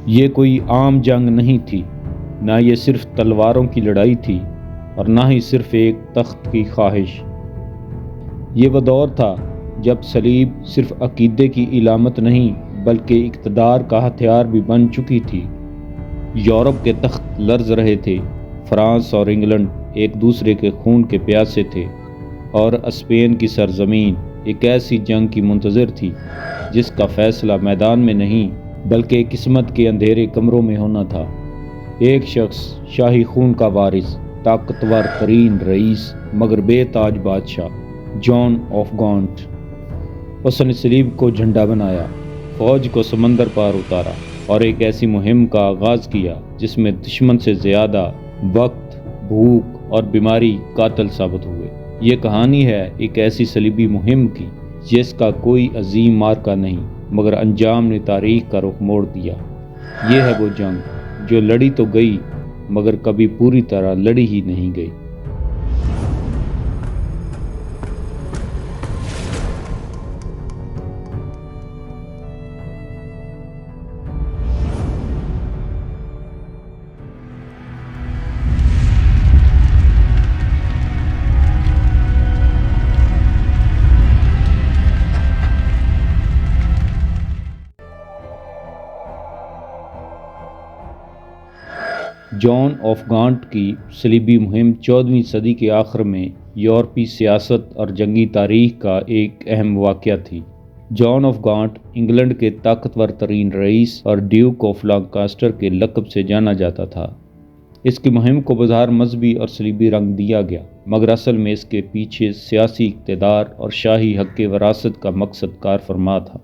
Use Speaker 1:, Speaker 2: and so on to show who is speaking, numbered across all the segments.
Speaker 1: یہ کوئی عام جنگ نہیں تھی، نہ یہ صرف تلواروں کی لڑائی تھی اور نہ ہی صرف ایک تخت کی خواہش۔ یہ وہ دور تھا جب صلیب صرف عقیدے کی علامت نہیں بلکہ اقتدار کا ہتھیار بھی بن چکی تھی۔ یورپ کے تخت لرز رہے تھے، فرانس اور انگلینڈ ایک دوسرے کے خون کے پیاسے تھے، اور اسپین کی سرزمین ایک ایسی جنگ کی منتظر تھی جس کا فیصلہ میدان میں نہیں بلکہ قسمت کے اندھیرے کمروں میں ہونا تھا۔ ایک شخص، شاہی خون کا وارث، طاقتور ترین رئیس مگر بے تاج بادشاہ، جان آف گانٹ۔ اس نے صلیب کو جھنڈا بنایا، فوج کو سمندر پار اتارا اور ایک ایسی مہم کا آغاز کیا جس میں دشمن سے زیادہ وقت، بھوک اور بیماری قاتل ثابت ہوئے۔ یہ کہانی ہے ایک ایسی صلیبی مہم کی جس کا کوئی عظیم مارکا نہیں مگر انجام نے تاریخ کا رخ موڑ دیا۔ یہ ہے وہ جنگ جو لڑی تو گئی مگر کبھی پوری طرح لڑی ہی نہیں گئی۔ جان آف گانٹ کی صلیبی مہم 14ویں صدی کے آخر میں یورپی سیاست اور جنگی تاریخ کا ایک اہم واقعہ تھی۔ جان آف گانٹ انگلینڈ کے طاقتور ترین رئیس اور ڈیوک آف لانکاسٹر کے لقب سے جانا جاتا تھا۔ اس کی مہم کو بظاہر مذہبی اور صلیبی رنگ دیا گیا مگر اصل میں اس کے پیچھے سیاسی اقتدار اور شاہی حق وراثت کا مقصد کار فرما تھا۔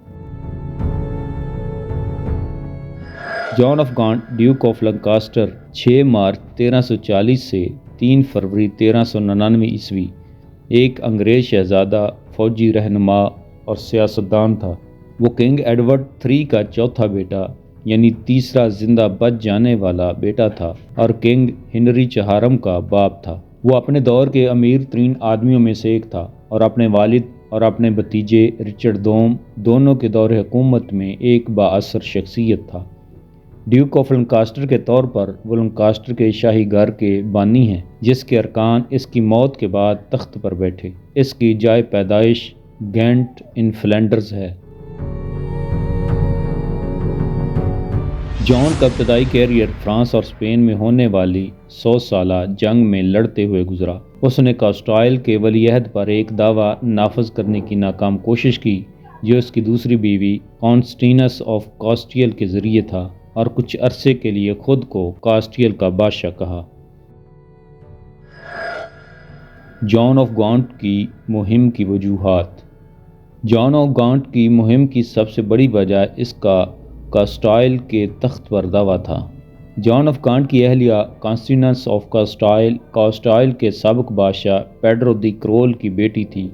Speaker 1: جان آف گانٹ ڈیوک آف لانکاسٹر 6 مارچ 1340 سے 3 فروری 1399 عیسوی ایک انگریز شہزادہ، فوجی رہنما اور سیاستدان تھا۔ وہ کنگ ایڈورڈ III کا چوتھا بیٹا یعنی تیسرا زندہ بچ جانے والا بیٹا تھا اور کنگ ہنری چہارم کا باپ تھا۔ وہ اپنے دور کے امیر ترین آدمیوں میں سے ایک تھا اور اپنے والد اور اپنے بھتیجے رچرڈ دوم دونوں کے دور حکومت میں ایک بااثر شخصیت تھا۔ ڈیوک آف لانکاسٹر کے طور پر وہ لانکاسٹر کے شاہی گھر کے بانی ہیں جس کے ارکان اس کی موت کے بعد تخت پر بیٹھے۔ اس کی جائے پیدائش گینٹ ان فلینڈرز ہے۔ جان کا ابتدائی کیریئر فرانس اور اسپین میں ہونے والی 100 سالہ جنگ میں لڑتے ہوئے گزرا۔ اس نے کاسٹائل کے ولی عہد پر ایک دعویٰ نافذ کرنے کی ناکام کوشش کی جو اس کی دوسری بیوی کانسٹینس آف کاسٹیل کے ذریعے تھا، اور کچھ عرصے کے لیے خود کو کاسٹیل کا بادشاہ کہا۔ جان آف گانٹ کی مہم کی وجوہات۔ جان آف گانٹ کی مہم کی سب سے بڑی وجہ اس کا کاسٹائل کے تخت پر دعویٰ تھا۔ جان آف گانٹ کی اہلیہ کانسٹینس آف کاسٹائل کے سابق بادشاہ پیڈرو دی کرول کی بیٹی تھی۔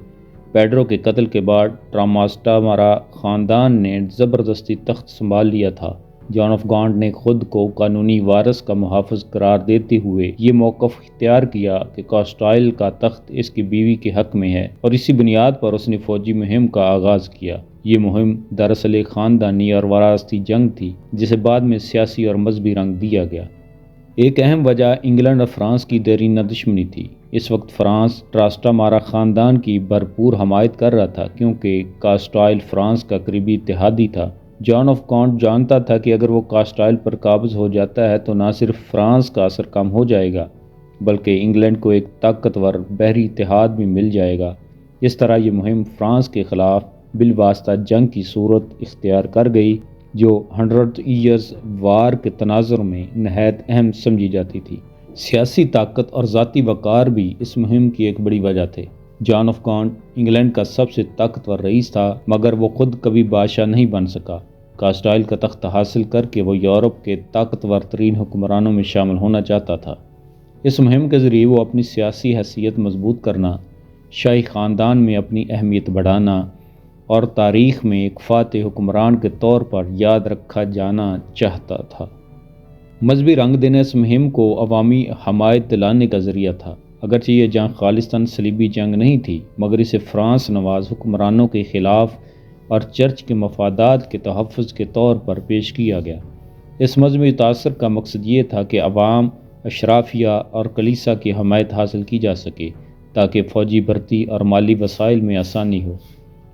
Speaker 1: پیڈرو کے قتل کے بعد ٹراماسٹامارا خاندان نے زبردستی تخت سنبھال لیا تھا۔ جان آف گانٹ نے خود کو قانونی وارث کا محافظ قرار دیتے ہوئے یہ موقف اختیار کیا کہ کاسٹائل کا تخت اس کی بیوی کے حق میں ہے، اور اسی بنیاد پر اس نے فوجی مہم کا آغاز کیا۔ یہ مہم دراصل ایک خاندانی اور وراثتی جنگ تھی جسے بعد میں سیاسی اور مذہبی رنگ دیا گیا۔ ایک اہم وجہ انگلینڈ اور فرانس کی دیرینہ دشمنی تھی۔ اس وقت فرانس ٹراسٹامارا خاندان کی بھرپور حمایت کر رہا تھا کیونکہ کاسٹائل فرانس کا قریبی اتحادی تھا۔ جان آف گانٹ جانتا تھا کہ اگر وہ کاسٹائل پر قابض ہو جاتا ہے تو نہ صرف فرانس کا اثر کم ہو جائے گا بلکہ انگلینڈ کو ایک طاقتور بحری اتحاد بھی مل جائے گا۔ اس طرح یہ مہم فرانس کے خلاف بالواسطہ جنگ کی صورت اختیار کر گئی جو 100 ایئرز وار کے تناظر میں نہایت اہم سمجھی جاتی تھی۔ سیاسی طاقت اور ذاتی وقار بھی اس مہم کی ایک بڑی وجہ تھے۔ جان آف گانٹ انگلینڈ کا سب سے طاقتور رئیس تھا مگر وہ خود کبھی بادشاہ نہیں بن سکا۔ کاسٹائل کا تخت حاصل کر کے وہ یورپ کے طاقتور ترین حکمرانوں میں شامل ہونا چاہتا تھا۔ اس مہم کے ذریعے وہ اپنی سیاسی حیثیت مضبوط کرنا، شاہی خاندان میں اپنی اہمیت بڑھانا اور تاریخ میں ایک فاتح حکمران کے طور پر یاد رکھا جانا چاہتا تھا۔ مذہبی رنگ دینا اس مہم کو عوامی حمایت دلانے کا ذریعہ تھا۔ اگرچہ یہ جنگ خالصتاً صلیبی جنگ نہیں تھی مگر اسے فرانس نواز حکمرانوں کے خلاف اور چرچ کے مفادات کے تحفظ کے طور پر پیش کیا گیا۔ اس مذہبی تاثر کا مقصد یہ تھا کہ عوام، اشرافیہ اور کلیسا کی حمایت حاصل کی جا سکے تاکہ فوجی بھرتی اور مالی وسائل میں آسانی ہو۔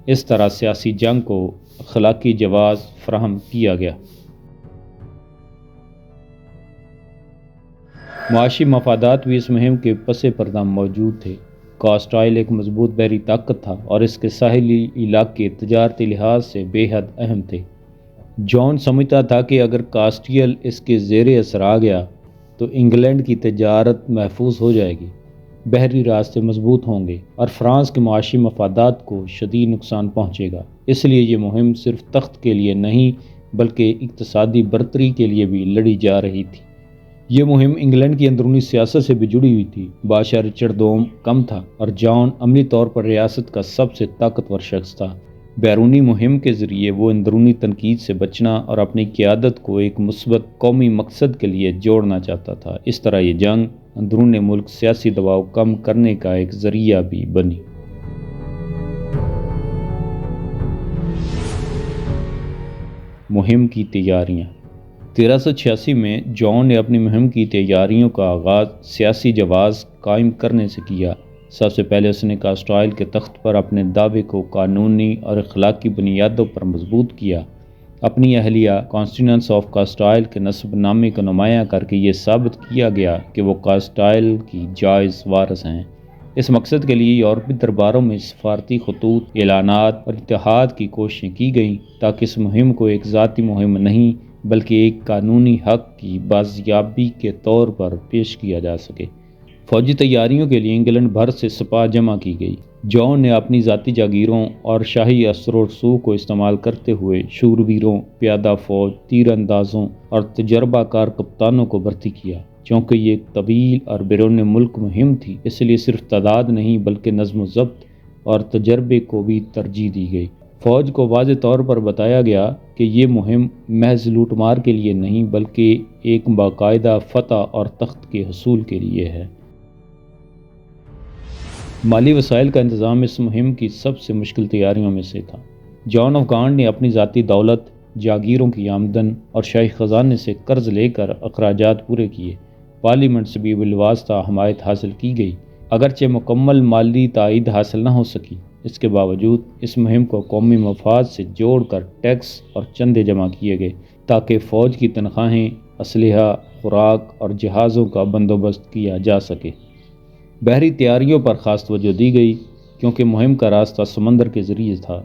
Speaker 1: اس طرح سیاسی جنگ کو اخلاقی جواز فراہم کیا گیا۔ معاشی مفادات بھی اس مہم کے پس پردہ موجود تھے۔ کاسٹائل ایک مضبوط بحری طاقت تھا اور اس کے ساحلی علاقے تجارتی لحاظ سے بے حد اہم تھے۔ جان سمجھتا تھا کہ اگر کاسٹائل اس کے زیر اثر آ گیا تو انگلینڈ کی تجارت محفوظ ہو جائے گی، بحری راستے مضبوط ہوں گے اور فرانس کے معاشی مفادات کو شدید نقصان پہنچے گا۔ اس لیے یہ مہم صرف تخت کے لیے نہیں بلکہ اقتصادی برتری کے لیے بھی لڑی جا رہی تھی۔ یہ مہم انگلینڈ کی اندرونی سیاست سے بھی جڑی ہوئی تھی۔ بادشاہ رچرڈ دوم کم تھا اور جان عملی طور پر ریاست کا سب سے طاقتور شخص تھا۔ بیرونی مہم کے ذریعے وہ اندرونی تنقید سے بچنا اور اپنی قیادت کو ایک مثبت قومی مقصد کے لیے جوڑنا چاہتا تھا۔ اس طرح یہ جنگ اندرون ملک سیاسی دباؤ کم کرنے کا ایک ذریعہ بھی بنی۔ مہم کی تیاریاں۔ 1386 میں جان نے اپنی مہم کی تیاریوں کا آغاز سیاسی جواز قائم کرنے سے کیا۔ سب سے پہلے اس نے کاسٹائل کے تخت پر اپنے دعوے کو قانونی اور اخلاقی بنیادوں پر مضبوط کیا۔ اپنی اہلیہ کانسٹینس آف کاسٹائل کے نسب نامے کو نمایاں کر کے یہ ثابت کیا گیا کہ وہ کاسٹائل کی جائز وارث ہیں۔ اس مقصد کے لیے یورپی درباروں میں سفارتی خطوط، اعلانات اور اتحاد کی کوششیں کی گئیں تاکہ اس مہم کو ایک ذاتی مہم نہیں بلکہ ایک قانونی حق کی بازیابی کے طور پر پیش کیا جا سکے۔ فوجی تیاریوں کے لیے انگلینڈ بھر سے سپاہ جمع کی گئی۔ جان نے اپنی ذاتی جاگیروں اور شاہی اثر و رسوخ کو استعمال کرتے ہوئے شوربیروں، پیادہ فوج، تیر اندازوں اور تجربہ کار کپتانوں کو بھرتی کیا۔ چونکہ یہ ایک طویل اور بیرون ملک مہم تھی، اس لیے صرف تعداد نہیں بلکہ نظم و ضبط اور تجربے کو بھی ترجیح دی گئی۔ فوج کو واضح طور پر بتایا گیا کہ یہ مہم محض لوٹ مار کے لیے نہیں بلکہ ایک باقاعدہ فتح اور تخت کے حصول کے لیے ہے۔ مالی وسائل کا انتظام اس مہم کی سب سے مشکل تیاریوں میں سے تھا۔ جان آف گانٹ نے اپنی ذاتی دولت، جاگیروں کی آمدن اور شاہی خزانے سے قرض لے کر اخراجات پورے کیے۔ پارلیمنٹ سے بھی بالواسطہ حمایت حاصل کی گئی، اگرچہ مکمل مالی تائید حاصل نہ ہو سکی۔ اس کے باوجود اس مہم کو قومی مفاد سے جوڑ کر ٹیکس اور چندے جمع کیے گئے تاکہ فوج کی تنخواہیں، اسلحہ، خوراک اور جہازوں کا بندوبست کیا جا سکے۔ بحری تیاریوں پر خاص توجہ دی گئی کیونکہ مہم کا راستہ سمندر کے ذریعے تھا۔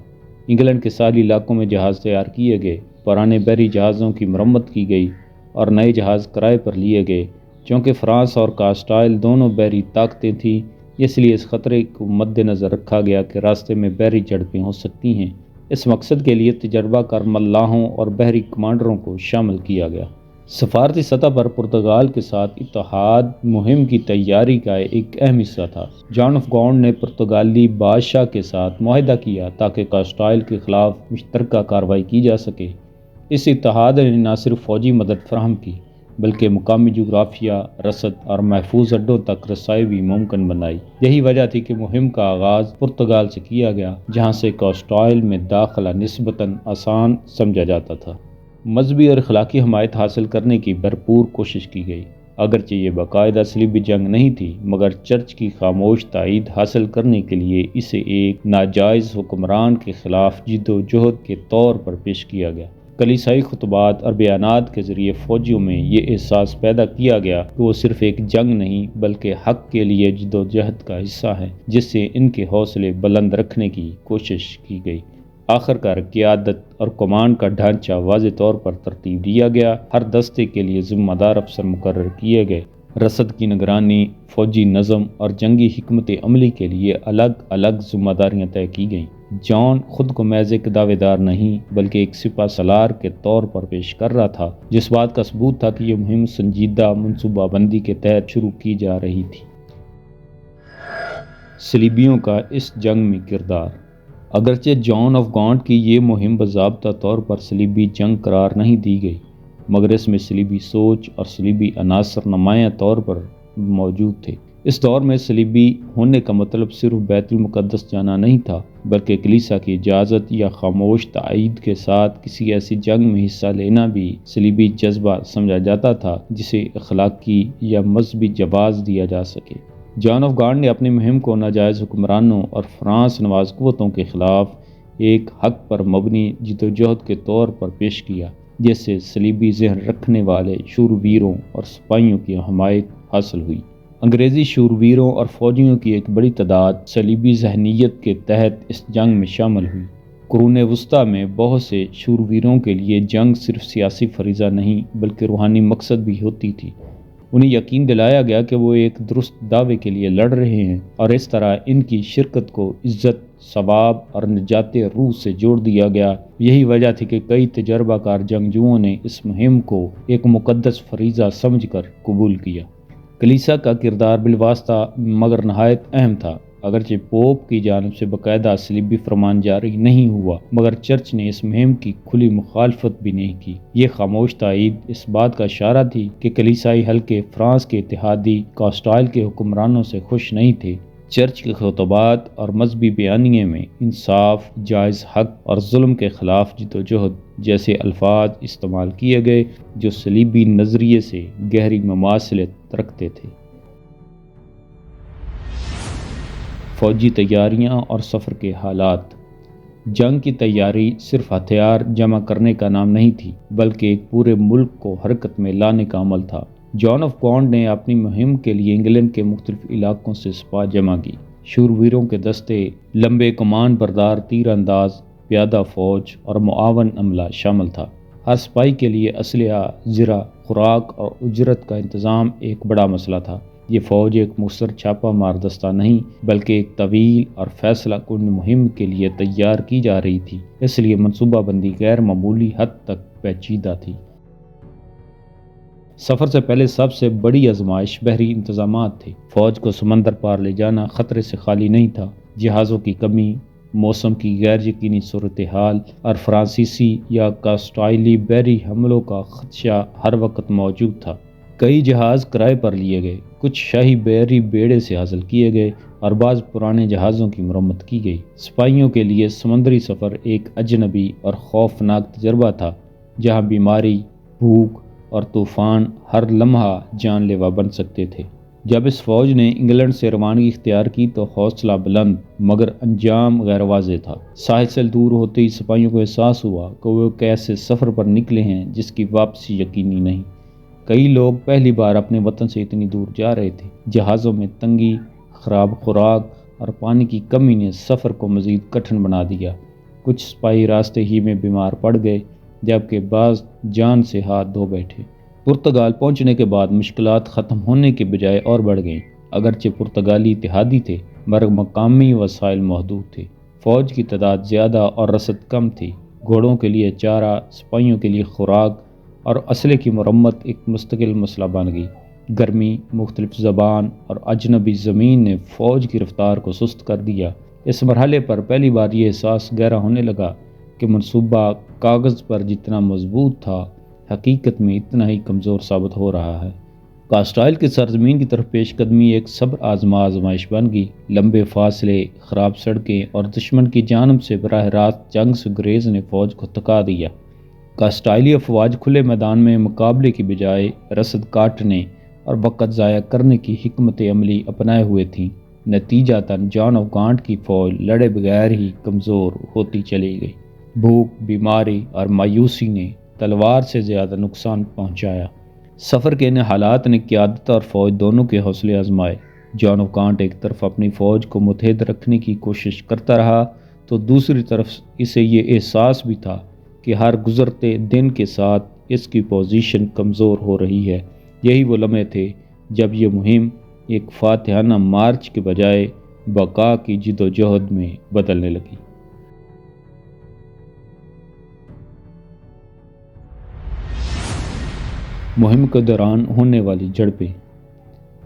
Speaker 1: انگلینڈ کے ساحلی علاقوں میں جہاز تیار کیے گئے، پرانے بحری جہازوں کی مرمت کی گئی اور نئے جہاز کرائے پر لیے گئے۔ چونکہ فرانس اور کاسٹائل دونوں بحری طاقتیں تھیں، اس لیے اس خطرے کو مد نظر رکھا گیا کہ راستے میں بحری جھڑپیں ہو سکتی ہیں۔ اس مقصد کے لیے تجربہ کار ملاحوں اور بحری کمانڈروں کو شامل کیا گیا۔ سفارتی سطح پر پرتگال کے ساتھ اتحاد مہم کی تیاری کا ایک اہم حصہ تھا۔ جان آف گانٹ نے پرتگالی بادشاہ کے ساتھ معاہدہ کیا تاکہ کاسٹائل کے خلاف مشترکہ کارروائی کی جا سکے۔ اس اتحاد نے نہ صرف فوجی مدد فراہم کی بلکہ مقامی جغرافیہ، رسد اور محفوظ اڈوں تک رسائی بھی ممکن بنائی۔ یہی وجہ تھی کہ مہم کا آغاز پرتگال سے کیا گیا، جہاں سے کاسٹائل میں داخلہ نسبتاً آسان سمجھا جاتا تھا۔ مذہبی اور اخلاقی حمایت حاصل کرنے کی بھرپور کوشش کی گئی۔ اگرچہ یہ باقاعدہ صلیبی جنگ نہیں تھی مگر چرچ کی خاموش تائید حاصل کرنے کے لیے اسے ایک ناجائز حکمران کے خلاف جدوجہد کے طور پر پیش کیا گیا۔ کلیسائی خطبات اور بیانات کے ذریعے فوجیوں میں یہ احساس پیدا کیا گیا کہ وہ صرف ایک جنگ نہیں بلکہ حق کے لیے جدوجہد کا حصہ ہیں، جس سے ان کے حوصلے بلند رکھنے کی کوشش کی گئی۔ آخرکار قیادت اور کمانڈ کا ڈھانچہ واضح طور پر ترتیب دیا گیا۔ ہر دستے کے لیے ذمہ دار افسر مقرر کیے گئے۔ رسد کی نگرانی، فوجی نظم اور جنگی حکمت عملی کے لیے الگ الگ ذمہ داریاں طے کی گئیں۔ جان خود کو محض ایک دعوے دار نہیں بلکہ ایک سپہ سالار کے طور پر پیش کر رہا تھا، جس بات کا ثبوت تھا کہ یہ مہم سنجیدہ منصوبہ بندی کے تحت شروع کی جا رہی تھی۔ صلیبیوں کا اس جنگ میں کردار۔ اگرچہ جان آف گانٹ کی یہ مہم باضابطہ طور پر صلیبی جنگ قرار نہیں دی گئی مگر اس میں صلیبی سوچ اور صلیبی عناصر نمایاں طور پر موجود تھے۔ اس دور میں صلیبی ہونے کا مطلب صرف بیت المقدس جانا نہیں تھا، بلکہ کلیسا کی اجازت یا خاموش تائید کے ساتھ کسی ایسی جنگ میں حصہ لینا بھی صلیبی جذبہ سمجھا جاتا تھا جسے اخلاقی یا مذہبی جواز دیا جا سکے۔ جان آف گانٹ نے اپنی مہم کو ناجائز حکمرانوں اور فرانس نواز قوتوں کے خلاف ایک حق پر مبنی جدوجہد کے طور پر پیش کیا، جس سے صلیبی ذہن رکھنے والے شورویروں اور سپاہیوں کی حمایت حاصل ہوئی۔ انگریزی شورویروں اور فوجیوں کی ایک بڑی تعداد صلیبی ذہنیت کے تحت اس جنگ میں شامل ہوئی۔ قرون وسطیٰ میں بہت سے شورویروں کے لیے جنگ صرف سیاسی فریضہ نہیں بلکہ روحانی مقصد بھی ہوتی تھی۔ انہیں یقین دلایا گیا کہ وہ ایک درست دعوے کے لیے لڑ رہے ہیں، اور اس طرح ان کی شرکت کو عزت، ثواب اور نجات روح سے جوڑ دیا گیا۔ یہی وجہ تھی کہ کئی تجربہ کار جنگجوؤں نے اس مہم کو ایک مقدس فریضہ سمجھ کر قبول کیا۔ کلیسا کا کردار بالواسطہ مگر نہایت اہم تھا۔ اگرچہ پوپ کی جانب سے باقاعدہ صلیبی فرمان جاری نہیں ہوا، مگر چرچ نے اس مہم کی کھلی مخالفت بھی نہیں کی۔ یہ خاموش تائید اس بات کا اشارہ تھی کہ کلیسائی حلقے فرانس کے اتحادی کاسٹائل کے حکمرانوں سے خوش نہیں تھے۔ چرچ کے خطبات اور مذہبی بیانیے میں انصاف، جائز حق اور ظلم کے خلاف جدوجہد جیسے الفاظ استعمال کیے گئے، جو صلیبی نظریے سے گہری مماثلت رکھتے تھے۔ فوجی تیاریاں اور سفر کے حالات۔ جنگ کی تیاری صرف ہتھیار جمع کرنے کا نام نہیں تھی، بلکہ ایک پورے ملک کو حرکت میں لانے کا عمل تھا۔ جان آف گانٹ نے اپنی مہم کے لیے انگلینڈ کے مختلف علاقوں سے سپاہ جمع کی۔ شورویروں کے دستے، لمبے کمان بردار تیر انداز، پیادہ فوج اور معاون عملہ شامل تھا۔ ہر سپاہی کے لیے اسلحہ، زرہ، خوراک اور اجرت کا انتظام ایک بڑا مسئلہ تھا۔ یہ فوج ایک مختصر چھاپہ مار دستہ نہیں، بلکہ ایک طویل اور فیصلہ کن مہم کے لیے تیار کی جا رہی تھی۔ اس لیے منصوبہ بندی غیر معمولی حد تک پیچیدہ تھی۔ سفر سے پہلے سب سے بڑی آزمائش بحری انتظامات تھے۔ فوج کو سمندر پار لے جانا خطرے سے خالی نہیں تھا۔ جہازوں کی کمی، موسم کی غیر یقینی صورتحال اور فرانسیسی یا کاسٹائلی بحری حملوں کا خدشہ ہر وقت موجود تھا۔ کئی جہاز کرائے پر لیے گئے، کچھ شاہی بحری بیڑے سے حاصل کیے گئے اور بعض پرانے جہازوں کی مرمت کی گئی۔ سپاہیوں کے لیے سمندری سفر ایک اجنبی اور خوفناک تجربہ تھا، جہاں بیماری، بھوک اور طوفان ہر لمحہ جان لیوا بن سکتے تھے۔ جب اس فوج نے انگلینڈ سے روانگی اختیار کی تو حوصلہ بلند مگر انجام غیر واضح تھا۔ ساحل سے دور ہوتے ہی سپاہیوں کو احساس ہوا کہ وہ ایک ایسے سفر پر نکلے ہیں جس کی واپسی یقینی نہیں۔ کئی لوگ پہلی بار اپنے وطن سے اتنی دور جا رہے تھے۔ جہازوں میں تنگی، خراب خوراک اور پانی کی کمی نے سفر کو مزید کٹھن بنا دیا۔ کچھ سپاہی راستے ہی میں بیمار پڑ گئے، جبکہ بعض جان سے ہاتھ دھو بیٹھے۔ پرتگال پہنچنے کے بعد مشکلات ختم ہونے کے بجائے اور بڑھ گئیں۔ اگرچہ پرتگالی اتحادی تھے، مگر مقامی وسائل محدود تھے۔ فوج کی تعداد زیادہ اور رسد کم تھی۔ گھوڑوں کے لیے چارہ، سپاہیوں کے لیے خوراک اور اسلحے کی مرمت ایک مستقل مسئلہ بن گئی۔ گرمی، مختلف زبان اور اجنبی زمین نے فوج کی رفتار کو سست کر دیا۔ اس مرحلے پر پہلی بار یہ احساس گہرا ہونے لگا کہ منصوبہ کاغذ پر جتنا مضبوط تھا، حقیقت میں اتنا ہی کمزور ثابت ہو رہا ہے۔ کاسٹائل کی سرزمین کی طرف پیش قدمی ایک صبر آزما آزمائش بن گئی۔ لمبے فاصلے، خراب سڑکیں اور دشمن کی جانب سے براہ راست جنگ سے گریز نے فوج کو تھکا دیا۔ کاسٹائلی افواج کھلے میدان میں مقابلے کی بجائے رسد کاٹنے اور وقت ضائع کرنے کی حکمت عملی اپنائے ہوئے تھیں۔ نتیجتاً جان آف گانٹ کی فوج لڑے بغیر ہی کمزور ہوتی چلی گئی۔ بھوک، بیماری اور مایوسی نے تلوار سے زیادہ نقصان پہنچایا۔ سفر کے ان حالات نے قیادت اور فوج دونوں کے حوصلے آزمائے۔ جان آف گانٹ ایک طرف اپنی فوج کو متحد رکھنے کی کوشش کرتا رہا تو دوسری طرف اسے یہ احساس بھی تھا کہ ہر گزرتے دن کے ساتھ اس کی پوزیشن کمزور ہو رہی ہے۔ یہی وہ لمحے تھے جب یہ مہم ایک فاتحانہ مارچ کے بجائے بقا کی جدوجہد میں بدلنے لگی۔ مہم کے دوران ہونے والی جھڑپیں۔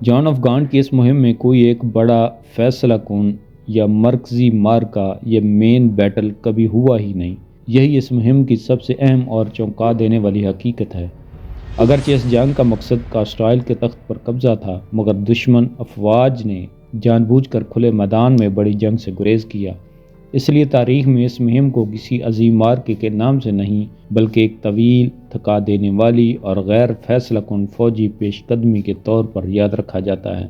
Speaker 1: جان آف گانٹ کی اس مہم میں کوئی ایک بڑا فیصلہ کن یا مرکزی مارکہ یا مین بیٹل کبھی ہوا ہی نہیں۔ یہی اس مہم کی سب سے اہم اور چونکا دینے والی حقیقت ہے۔ اگرچہ اس جنگ کا مقصد کاسٹائل کے تخت پر قبضہ تھا، مگر دشمن افواج نے جان بوجھ کر کھلے میدان میں بڑی جنگ سے گریز کیا۔ اس لیے تاریخ میں اس مہم کو کسی عظیم مارکے کے نام سے نہیں، بلکہ ایک طویل، تھکا دینے والی اور غیر فیصلہ کن فوجی پیش قدمی کے طور پر یاد رکھا جاتا ہے۔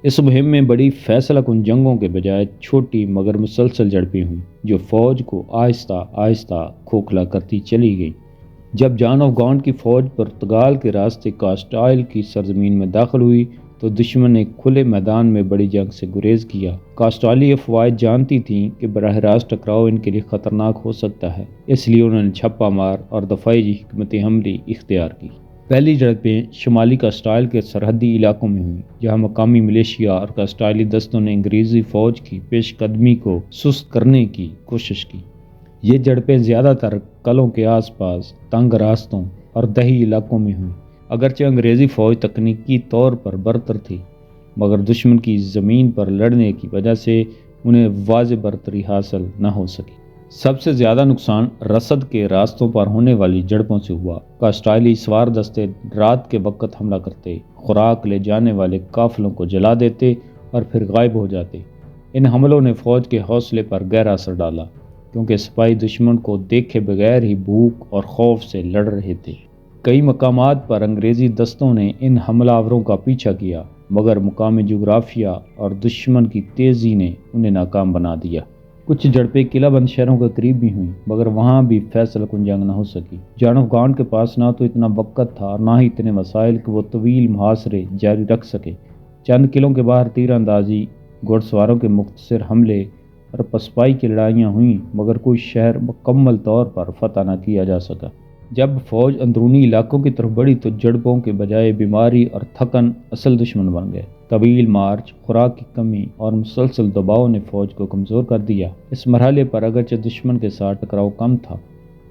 Speaker 1: اس مہم میں بڑی فیصلہ کن جنگوں کے بجائے چھوٹی مگر مسلسل جھڑپیں ہوئیں، جو فوج کو آہستہ آہستہ کھوکھلا کرتی چلی گئیں۔ جب جان آف گانٹ کی فوج پرتگال کے راستے کاسٹائل کی سرزمین میں داخل ہوئی تو دشمن نے کھلے میدان میں بڑی جنگ سے گریز کیا۔ کاسٹائلی افواج جانتی تھیں کہ براہ راست ٹکراؤ ان کے لیے خطرناک ہو سکتا ہے، اس لیے انہوں نے چھپا مار اور دفاعی حکمت عملی اختیار کی۔ پہلی جھڑپیں شمالی کاسٹائل کے سرحدی علاقوں میں ہوئیں، جہاں مقامی ملیشیا اور کاسٹائلی دستوں نے انگریزی فوج کی پیش قدمی کو سست کرنے کی کوشش کی۔ یہ جھڑپیں زیادہ تر قلعوں کے آس پاس تنگ راستوں اور دیہی علاقوں میں ہوئیں۔ اگرچہ انگریزی فوج تکنیکی طور پر برتر تھی، مگر دشمن کی زمین پر لڑنے کی وجہ سے انہیں واضح برتری حاصل نہ ہو سکی۔ سب سے زیادہ نقصان رسد کے راستوں پر ہونے والی جھڑپوں سے ہوا۔ کاسٹائلی سوار دستے رات کے وقت حملہ کرتے، خوراک لے جانے والے قافلوں کو جلا دیتے اور پھر غائب ہو جاتے۔ ان حملوں نے فوج کے حوصلے پر گہرا اثر ڈالا، کیونکہ سپاہی دشمن کو دیکھے بغیر ہی بھوک اور خوف سے لڑ رہے تھے۔ کئی مقامات پر انگریزی دستوں نے ان حملہ آوروں کا پیچھا کیا، مگر مقامی جغرافیہ اور دشمن کی تیزی نے انہیں ناکام بنا دیا۔ کچھ جھڑپیں قلعہ بند شہروں کے قریب بھی ہوئیں، مگر وہاں بھی فیصلہ کن جنگ نہ ہو سکی۔ جان آف گانٹ کے پاس نہ تو اتنا وقت تھا اور نہ ہی اتنے وسائل کہ وہ طویل محاصرے جاری رکھ سکے۔ چند قلعوں کے باہر تیر اندازی، گھڑ سواروں کے مختصر حملے اور پسپائی کی لڑائیاں ہوئیں، مگر کوئی شہر مکمل طور پر فتح نہ کیا جا سکا۔ جب فوج اندرونی علاقوں کی طرف بڑھی تو جھڑپوں کے بجائے بیماری اور تھکن اصل دشمن بن گئے۔ طویل مارچ، خوراک کی کمی اور مسلسل دباؤ نے فوج کو کمزور کر دیا۔ اس مرحلے پر اگرچہ دشمن کے ساتھ ٹکراؤ کم تھا،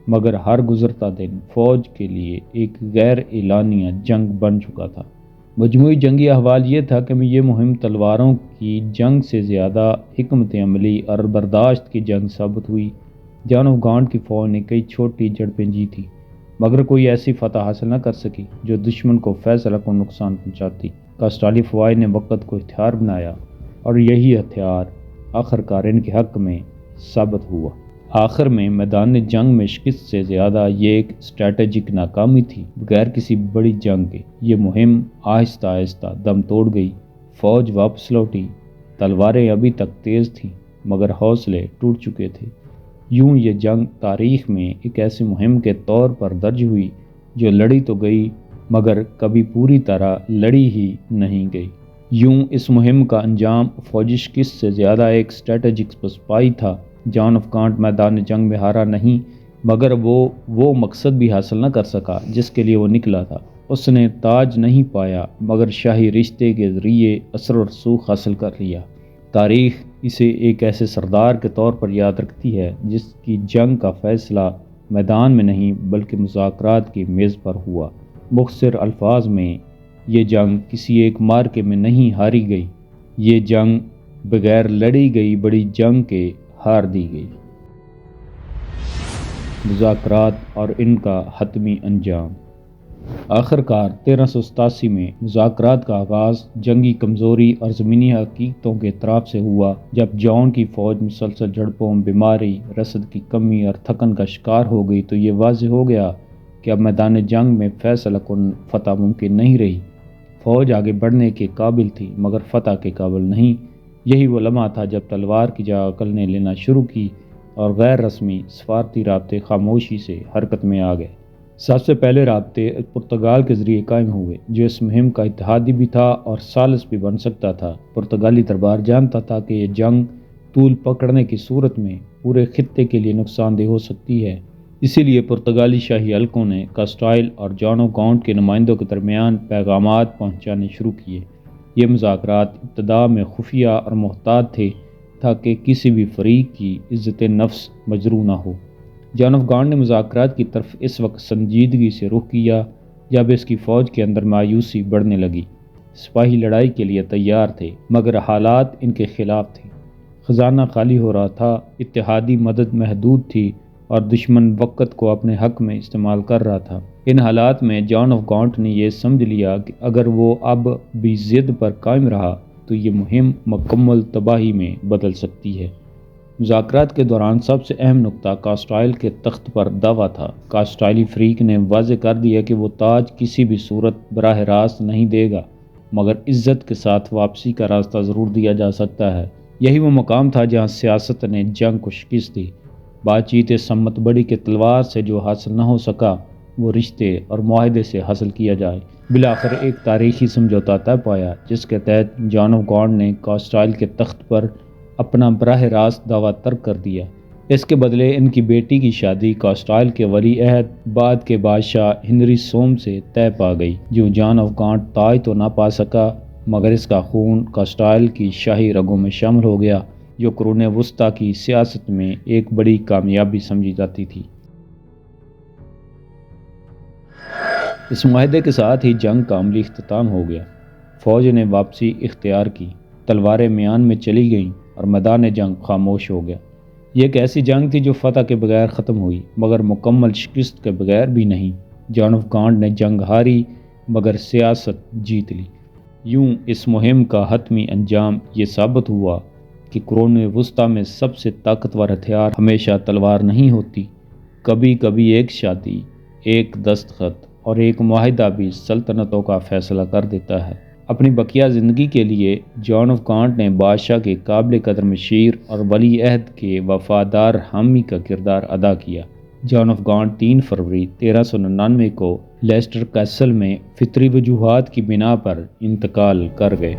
Speaker 1: مگر ہر گزرتا دن فوج کے لیے ایک غیر اعلانیہ جنگ بن چکا تھا۔ مجموعی جنگی احوال یہ تھا کہ یہ مہم تلواروں کی جنگ سے زیادہ حکمت عملی اور برداشت کی جنگ ثابت ہوئی۔ جان آف گانٹ کی فوج نے کئی چھوٹی جھڑپیں جیتی، مگر کوئی ایسی فتح حاصل نہ کر سکی جو دشمن کو فیصلہ کن نقصان پہنچاتی۔ کاسٹائلی فوج نے وقت کو ہتھیار بنایا اور یہی ہتھیار آخرکار ان کے حق میں ثابت ہوا۔ آخر میں میدان جنگ میں شکست سے زیادہ یہ ایک اسٹریٹجک ناکامی تھی۔ بغیر کسی بڑی جنگ کے یہ مہم آہستہ آہستہ دم توڑ گئی۔ فوج واپس لوٹی، تلواریں ابھی تک تیز تھیں، مگر حوصلے ٹوٹ چکے تھے۔ یوں یہ جنگ تاریخ میں ایک ایسی مہم کے طور پر درج ہوئی جو لڑی تو گئی، مگر کبھی پوری طرح لڑی ہی نہیں گئی۔ یوں اس مہم کا انجام فوجی شکست سے زیادہ ایک اسٹریٹجک پسپائی تھا۔ جان آف گانٹ میدان جنگ میں ہارا نہیں، مگر وہ مقصد بھی حاصل نہ کر سکا جس کے لیے وہ نکلا تھا۔ اس نے تاج نہیں پایا، مگر شاہی رشتے کے ذریعے اثر و رسوخ حاصل کر لیا۔ تاریخ اسے ایک ایسے سردار کے طور پر یاد رکھتی ہے جس کی جنگ کا فیصلہ میدان میں نہیں بلکہ مذاکرات کی میز پر ہوا۔ مختصر الفاظ میں، یہ جنگ کسی ایک مارکے میں نہیں ہاری گئی، یہ جنگ بغیر لڑی گئی بڑی جنگ کے ہار دی گئی۔ مذاکرات اور ان کا حتمی انجام۔ آخرکار 1387 میں مذاکرات کا آغاز جنگی کمزوری اور زمینی حقیقتوں کے اعتراف سے ہوا۔ جب جان کی فوج مسلسل جھڑپوں، بیماری، رسد کی کمی اور تھکن کا شکار ہو گئی تو یہ واضح ہو گیا کہ اب میدان جنگ میں فیصلہ کن فتح ممکن نہیں رہی۔ فوج آگے بڑھنے کے قابل تھی مگر فتح کے قابل نہیں۔ یہی وہ لمحہ تھا جب تلوار کی جگہ عقل نے لینا شروع کی اور غیر رسمی سفارتی رابطے خاموشی سے حرکت میں آ گئے۔ سب سے پہلے رابطے پرتگال کے ذریعے قائم ہوئے، جو اس مہم کا اتحادی بھی تھا اور ثالث بھی بن سکتا تھا۔ پرتگالی دربار جانتا تھا کہ یہ جنگ طول پکڑنے کی صورت میں پورے خطے کے لیے نقصان دہ ہو سکتی ہے۔ اسی لیے پرتگالی شاہی حلقوں نے کاسٹائل اور جان آف گانٹ کے نمائندوں کے درمیان پیغامات پہنچانے شروع کیے۔ یہ مذاکرات ابتدا میں خفیہ اور محتاط تھے تاکہ کسی بھی فریق کی عزت نفس مجروح نہ ہو۔ جان آف گانٹ نے مذاکرات کی طرف اس وقت سنجیدگی سے رخ کیا جب اس کی فوج کے اندر مایوسی بڑھنے لگی۔ سپاہی لڑائی کے لیے تیار تھے مگر حالات ان کے خلاف تھے۔ خزانہ خالی ہو رہا تھا، اتحادی مدد محدود تھی اور دشمن وقت کو اپنے حق میں استعمال کر رہا تھا۔ ان حالات میں جان آف گانٹ نے یہ سمجھ لیا کہ اگر وہ اب بھی ضد پر قائم رہا تو یہ مہم مکمل تباہی میں بدل سکتی ہے۔ مذاکرات کے دوران سب سے اہم نقطہ کاسٹائل کے تخت پر دعویٰ تھا۔ کاسٹائلی فریق نے واضح کر دیا کہ وہ تاج کسی بھی صورت براہ راست نہیں دے گا، مگر عزت کے ساتھ واپسی کا راستہ ضرور دیا جا سکتا ہے۔ یہی وہ مقام تھا جہاں سیاست نے جنگ کو شکست دی۔ بات چیت سمت بڑی کے تلوار سے جو حاصل نہ ہو سکا وہ رشتے اور معاہدے سے حاصل کیا جائے۔ بالآخر ایک تاریخی سمجھوتا طے پایا جس کے تحت جان آف گانٹ نے کاسٹائل کے تخت پر اپنا براہ راست دعویٰ ترک کر دیا۔ اس کے بدلے ان کی بیٹی کی شادی کاسٹائل کے ولی عہد بعد کے بادشاہ ہنری سوم سے طے پا گئی، جو جان آف گانٹ تاج تو نہ پا سکا مگر اس کا خون کاسٹائل کی شاہی رگوں میں شامل ہو گیا، جو قرون وسطیٰ کی سیاست میں ایک بڑی کامیابی سمجھی جاتی تھی۔ اس معاہدے کے ساتھ ہی جنگ کا عملی اختتام ہو گیا۔ فوج نے واپسی اختیار کی، تلواریں میان میں چلی گئیں اور میدان جنگ خاموش ہو گیا۔ یہ ایک ایسی جنگ تھی جو فتح کے بغیر ختم ہوئی مگر مکمل شکست کے بغیر بھی نہیں۔ جان آف گانٹ نے جنگ ہاری مگر سیاست جیت لی۔ یوں اس مہم کا حتمی انجام یہ ثابت ہوا کہ قرون وسطیٰ میں سب سے طاقتور ہتھیار ہمیشہ تلوار نہیں ہوتی۔ کبھی کبھی ایک شادی، ایک دستخط اور ایک معاہدہ بھی سلطنتوں کا فیصلہ کر دیتا ہے۔ اپنی بقیہ زندگی کے لیے جان آف گانٹ نے بادشاہ کے قابل قدر مشیر اور ولی عہد کے وفادار حامی کا کردار ادا کیا۔ جان آف گانٹ 3 فروری 1399 کو لیسٹر کیسل میں فطری وجوہات کی بنا پر انتقال کر گئے۔